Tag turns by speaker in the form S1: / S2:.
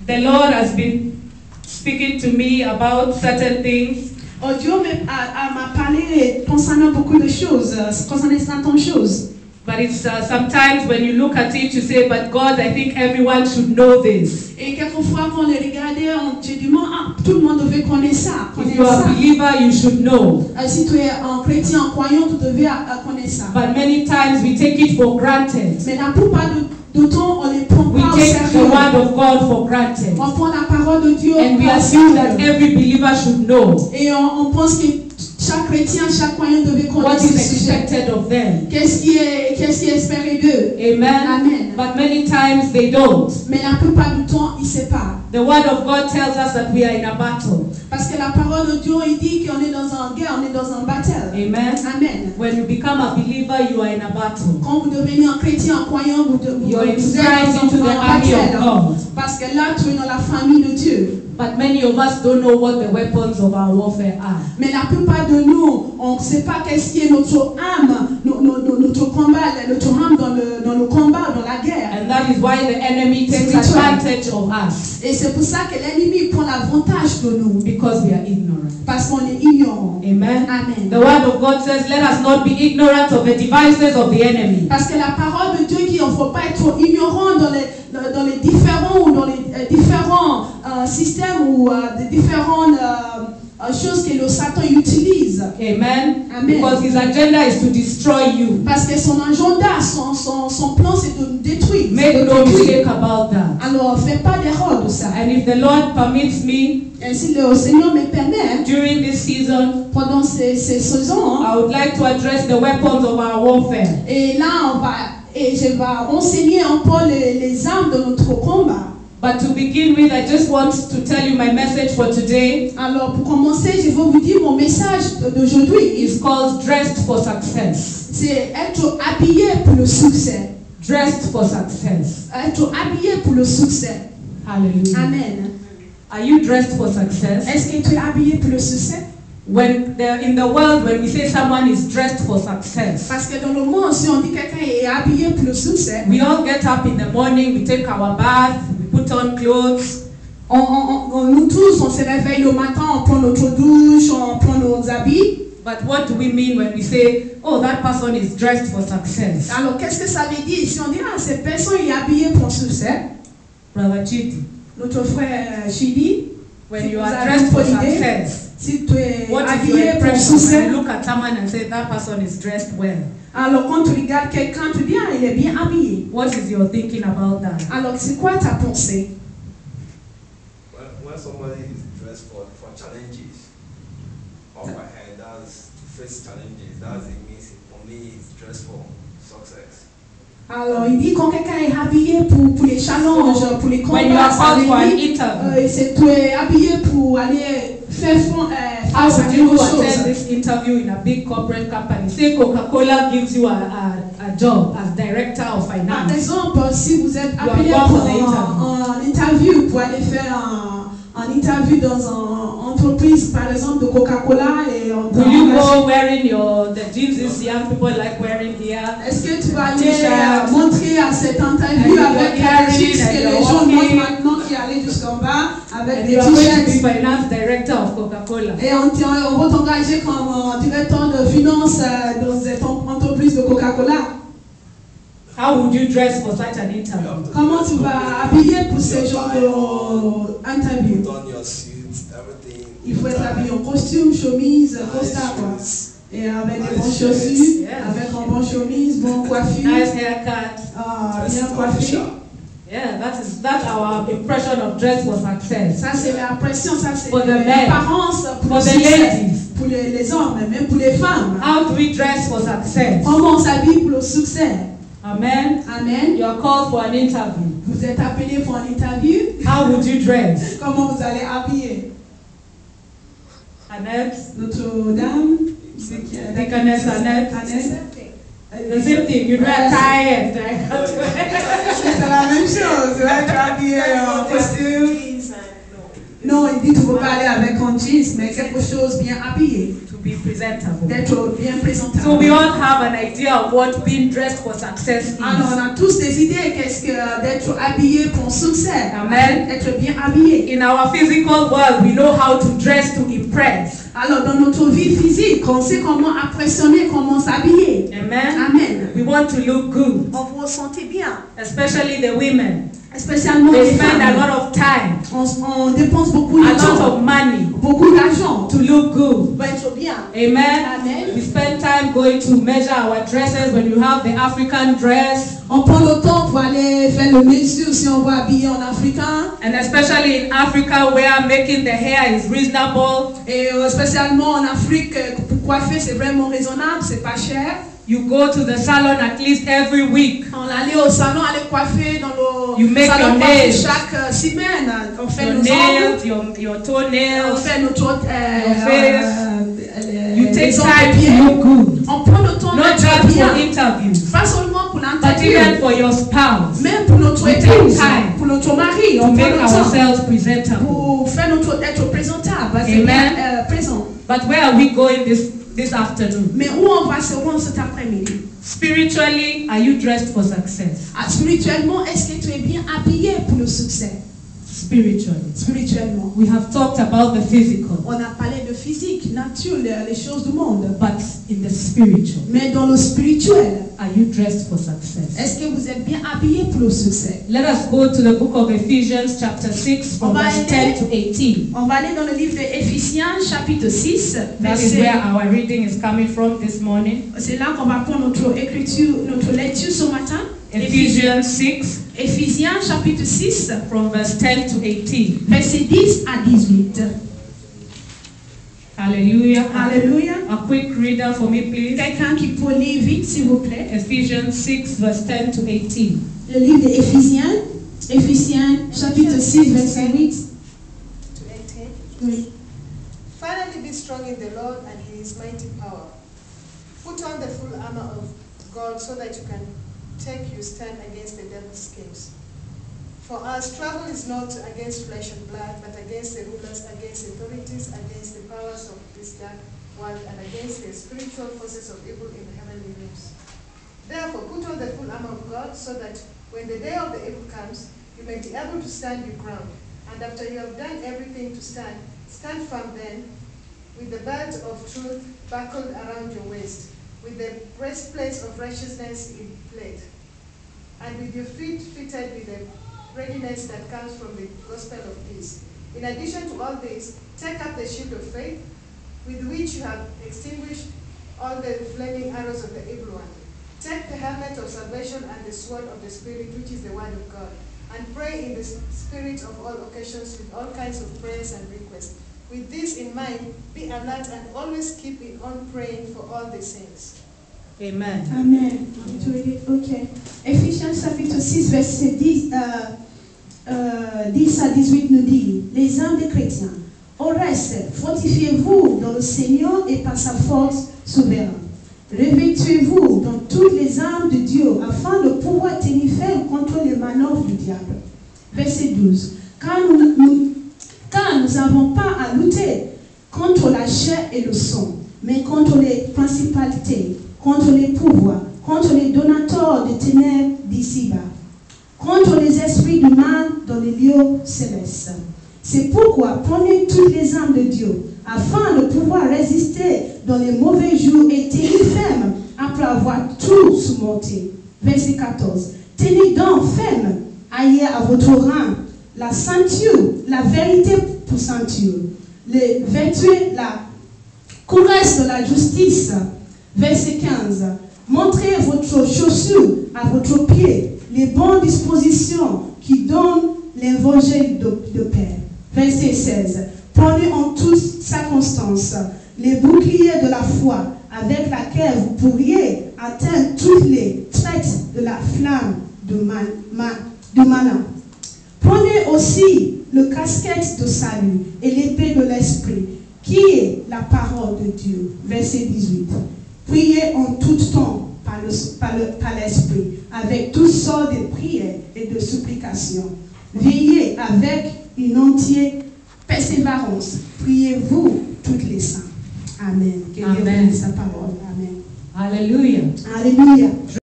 S1: The Lord has been speaking to me about certain things.
S2: Oh, Dieu m'a parlé concernant beaucoup de choses, concernant certaines choses.
S1: But it's sometimes when you look at it, you say, but God, I think everyone should know this.
S2: Et quelquefois, quand on les regardait, tu dis, tout le monde devait connaître ça.
S1: If you are a believer, you should know.
S2: Si tu es un chrétien, un croyant, tu devais connaître ça.
S1: But many times we take it for granted.
S2: Mais la plupart du temps, on les prend pas au
S1: We take the
S2: sérieux.
S1: word of God for granted.
S2: On prend la parole de Dieu
S1: And we
S2: au
S1: assume
S2: sérieux.
S1: that every believer should know
S2: Et on pense que chaque chrétien, chaque croyant devait
S1: what
S2: connaître
S1: is
S2: ce sujet.
S1: expected of them.
S2: Qu'est-ce qui est espéré d'eux?
S1: Amen.
S2: Amen.
S1: But many times they don't.
S2: Mais la plupart du temps, ils ne savent pas.
S1: The word of God tells us that we are in a battle.
S2: Parce que la parole de Dieu, il dit qu'on est dans une guerre, on est dans un battle.
S1: Amen.
S2: Amen.
S1: When you become a believer, you are in a battle.
S2: Quand vous devenez un chrétien, un croyant, vous
S1: You're
S2: êtes
S1: inscribed into
S2: dans
S1: the
S2: un
S1: army of
S2: battle.
S1: God.
S2: Parce que là, tu es dans la famille de Dieu.
S1: But many of us don't know what the weapons of our warfare are.
S2: Mais la plupart de nous, on ne sait pas qu'est-ce qui est notre âme, notre combat, notre âme dans le combat, dans la guerre.
S1: And that is why the enemy takes advantage of us.
S2: Et c'est pour ça que l'ennemi prend l'avantage de nous.
S1: Because we are ignorant.
S2: Parce qu'on est ignorant.
S1: Amen.
S2: Amen.
S1: The word of God says, let us not be ignorant of the devices of the enemy.
S2: Parce que la parole de Dieu dit, on ne faut pas être ignorant dans les différents ou dans les différents systèmes ou des différentes choses que le Satan utilise.
S1: Amen.
S2: Amen.
S1: Because his agenda is to destroy you.
S2: Parce que son agenda, son plan, c'est de nous détruire.
S1: Make no mistake about that.
S2: Alors, fais pas d'erreur de ça.
S1: And if the Lord permits me,
S2: Et si le Seigneur me permet,
S1: during this season,
S2: pendant ces saisons,
S1: I would like to address the weapons of our warfare.
S2: et là, je vais enseigner un peu les armes de notre combat.
S1: But to begin with, I just want to tell you my message for today.
S2: Alors, pour commencer, je vais vous dire mon message d'aujourd'hui.
S1: It's called Dressed for Success.
S2: C'est être habillé pour le succès.
S1: Dressed for Success.
S2: Être habillé pour le succès.
S1: Hallelujah.
S2: Amen.
S1: Are you dressed for success?
S2: Est-ce que tu es habillé pour le succès?
S1: In the world, when we say someone is dressed for success,
S2: Parce que dans le monde, si on dit quelqu'un est habillé pour le succès,
S1: we all get up in the morning, we take our bath, we put on clothes.
S2: nous tous, on se réveille le matin, on prend notre douche, on prend nos habits.
S1: But what do we mean when we say, oh, that person is dressed for success?
S2: Alors, qu'est-ce que ça veut dire? Si on dit, cette personne est habillée pour le succès,
S1: Brother Chidi,
S2: notre frère Chidi,
S1: when
S2: si
S1: you
S2: vous
S1: are
S2: avez
S1: dressed for
S2: une idée,
S1: success,
S2: si tu es
S1: what is your
S2: habillé pour le
S1: impression when
S2: succès,
S1: you look at someone and say that person is dressed well?
S2: alors quand tu regardes quelqu'un, tu dis, il est bien habillé.
S1: What is your thinking about that?
S2: Alors, c'est quoi ta pensée?
S3: When somebody is dressed for challenges, ahead, that's to face challenges, that's it means for me it's dressed for success.
S2: Alors, il dit quand quelqu'un est habillé pour les challenges, pour les combats,
S1: When you are called for an
S2: c'est tu es habillé pour aller faire
S1: how
S2: face à
S1: would you
S2: quelque
S1: attend
S2: chose.
S1: this interview in a big corporate company? Say Coca-Cola gives you a job as director of
S2: Par
S1: finance.
S2: exemple, si vous êtes
S1: You are
S2: appelé
S1: born
S2: pour
S1: for the
S2: un interview, pour aller faire un interview dans une entreprise, par exemple, de Coca-Cola, et on
S1: Will you go wearing the jeans these young people like wearing here?
S2: est-ce que tu vas aller
S1: T-shirt.
S2: montrer à cette interview
S1: And
S2: avec
S1: you are
S2: les jeans
S1: carrying
S2: que
S1: and
S2: les
S1: you're
S2: gens
S1: walking.
S2: montrent maintenant qui allaient jusqu'en bas avec
S1: And
S2: des
S1: you are going to be
S2: t-shirts?
S1: finance director of Coca-Cola.
S2: Et on va t'engager comme directeur de finance dans cette entreprise de Coca-Cola.
S1: How would you dress for such an interview?
S2: Comment tu vas habiller pour ce genre d'interview?
S3: Put on your suit, everything.
S2: Il faut être habillé en costume, chemise, costard quoi. Et avec des bonnes chaussures, avec un bon chemise, bon coiffure,
S1: Nice haircut.
S2: bien coiffé.
S1: Yeah, that's our impression of dress for success.
S2: Ça c'est l'impression, ça c'est
S1: For the men.
S2: l'apparence pour
S1: For
S2: le
S1: the
S2: succès.
S1: ladies.
S2: Pour les hommes, même pour les femmes.
S1: How do we dress for success?
S2: Comment on s'habille pour le succès?
S1: Amen.
S2: Amen.
S1: You are called for an interview.
S2: Vous êtes appelé pour un interview.
S1: How would you dress?
S2: Comment vous allez habiller?
S1: Annette,
S2: Notre dame,
S1: Deaconess Annette. The same thing. You wear tie and
S2: C'est la même chose. Tu vas être habillé en costume. Non, il dit, tu ne peux pas aller avec un jeans, mais quelque chose bien habillé.
S1: To be presentable.
S2: D'être bien présentable.
S1: So we all have an idea of what being dressed for success is.
S2: Alors, on a tous des idées qu'est-ce que d'être habillé pour succès.
S1: Amen.
S2: Être bien habillé.
S1: In our physical world, we know how to dress to impress.
S2: Alors, dans notre vie physique, on sait comment impressionner, comment s'habiller.
S1: Amen.
S2: Amen.
S1: We want to look good,
S2: On vous ressentez bien.
S1: especially the women.
S2: Spécialement
S1: They
S2: les
S1: spend a
S2: femmes.
S1: lot of time,
S2: On dépense beaucoup de
S1: a lot
S2: temps,
S1: of money
S2: beaucoup d'argent
S1: to look good.
S2: pour être bien.
S1: Amen.
S2: Amen.
S1: We spend time going to measure our dresses. When you have the African dress,
S2: On prend le temps pour aller faire le mesure si on va habiller en africain.
S1: and especially in Africa where making the hair is reasonable,
S2: Et spécialement en Afrique, pour coiffer, c'est vraiment raisonnable, c'est pas cher.
S1: you go to the salon at least every week.
S2: On allait au salon, aller coiffer dans le
S1: You make
S2: salon
S1: your
S2: coiffer
S1: nails.
S2: chaque semaine. On fait
S1: Your
S2: nos
S1: nails,
S2: ongles,
S1: your
S2: on
S1: toenails.
S2: fait notre
S1: You take
S2: les ongles
S1: time
S2: de pied.
S1: to look good.
S2: On prend le temps
S1: Not
S2: d'être
S1: just
S2: bien.
S1: for interviews,
S2: Pas seulement pour
S1: but
S2: l'interview,
S1: even for your spouse,
S2: même pour notre
S1: We take
S2: épouse,
S1: time
S2: pour notre mari.
S1: to
S2: On prend
S1: make
S2: le temps
S1: ourselves presentable.
S2: pour faire être présentable, c'est
S1: Amen.
S2: bien présent.
S1: But where are we going this afternoon?
S2: Mais où on va se rendre cet après-midi?
S1: Spiritually, are you dressed for success?
S2: Spirituellement, est-ce que tu es bien habillé pour le succès?
S1: Spiritually.
S2: Spirituellement.
S1: We have talked about the physical,
S2: On a parlé de physique, nature, les choses du monde.
S1: but in the spiritual,
S2: Mais dans le spirituel,
S1: are you dressed for success?
S2: est-ce que vous êtes bien habillé pour le succès?
S1: Let us go to the book of Ephesians, chapter 6, from verse 10 to 18.
S2: On va aller dans le livre d'Éphésiens, chapitre 6.
S1: That is where our reading is coming from this morning.
S2: C'est là qu'on va prendre notre écriture, notre lecture ce matin.
S1: Ephesians 6,
S2: Éphésiens, chapitre 6,
S1: from verse 10 to 18.
S2: versets 10 à 18.
S1: Hallelujah.
S2: Alléluia.
S1: A quick reader for me, please.
S2: Quelqu'un qui peut lire vite, s'il vous plaît.
S1: Ephesians 6, verse 10 to 18.
S2: Le livre d'Éphésiens, Éphésiens, chapitre 6, verset 8.
S4: to 18.
S2: Oui.
S4: Finally, be strong in the Lord and in his mighty power. Put on the full armor of God so that you can take your stand against the devil's schemes. For our struggle is not against flesh and blood, but against the rulers, against authorities, against the powers of this dark world, and against the spiritual forces of evil in the heavenly realms. Therefore, put on the full armor of God so that when the day of the evil comes, you may be able to stand your ground. And after you have done everything to stand, stand firm then, with the belt of truth buckled around your waist, with the breastplate of righteousness in plate, and with your feet fitted with the readiness that comes from the gospel of peace. In addition to all this, take up the shield of faith, with which you have extinguished all the flaming arrows of the evil one. Take the helmet of salvation and the sword of the Spirit, which is the word of God, and pray in the Spirit of all occasions with all kinds of prayers and requests. With this in mind, be alert and always keep on praying for all the saints.
S1: Amen.
S2: Amen. Ok. Éphésiens chapitre 6, verset 10 à 18 nous dit, les âmes des chrétiens, au reste, fortifiez-vous dans le Seigneur et par sa force souveraine. Revêtez-vous dans toutes les armes de Dieu afin de pouvoir tenir ferme contre les manœuvres du diable. Verset 12. Car nous n'avons pas à lutter contre la chair et le sang, mais contre les principalités, contre les pouvoirs, contre les donateurs de ténèbres d'ici-bas, contre les esprits du mal dans les lieux célestes. C'est pourquoi prenez toutes les armes de Dieu, afin de pouvoir résister dans les mauvais jours et tenir ferme après avoir tout surmonté. Verset 14. Tenez donc ferme, ayez à votre rang la ceinture, la vérité pour ceinture, les vêtus, la courage de la justice. Verset 15. Montrez votre chaussure à votre pied, les bonnes dispositions qui donnent l'évangile de paix. Verset 16. Prenez en toutes circonstances les boucliers de la foi avec laquelle vous pourriez atteindre toutes les traites de la flamme de malin. Prenez aussi le casquette de salut et l'épée de l'esprit, qui est la parole de Dieu. Verset 18. Priez en tout temps par l'esprit, avec toutes sortes de prières et de supplications. Veillez avec une entière persévérance. Priez-vous toutes les saints. Amen. Que Dieu
S1: Amen.
S2: bénisse sa parole. Amen.
S1: Hallelujah.
S2: Alléluia.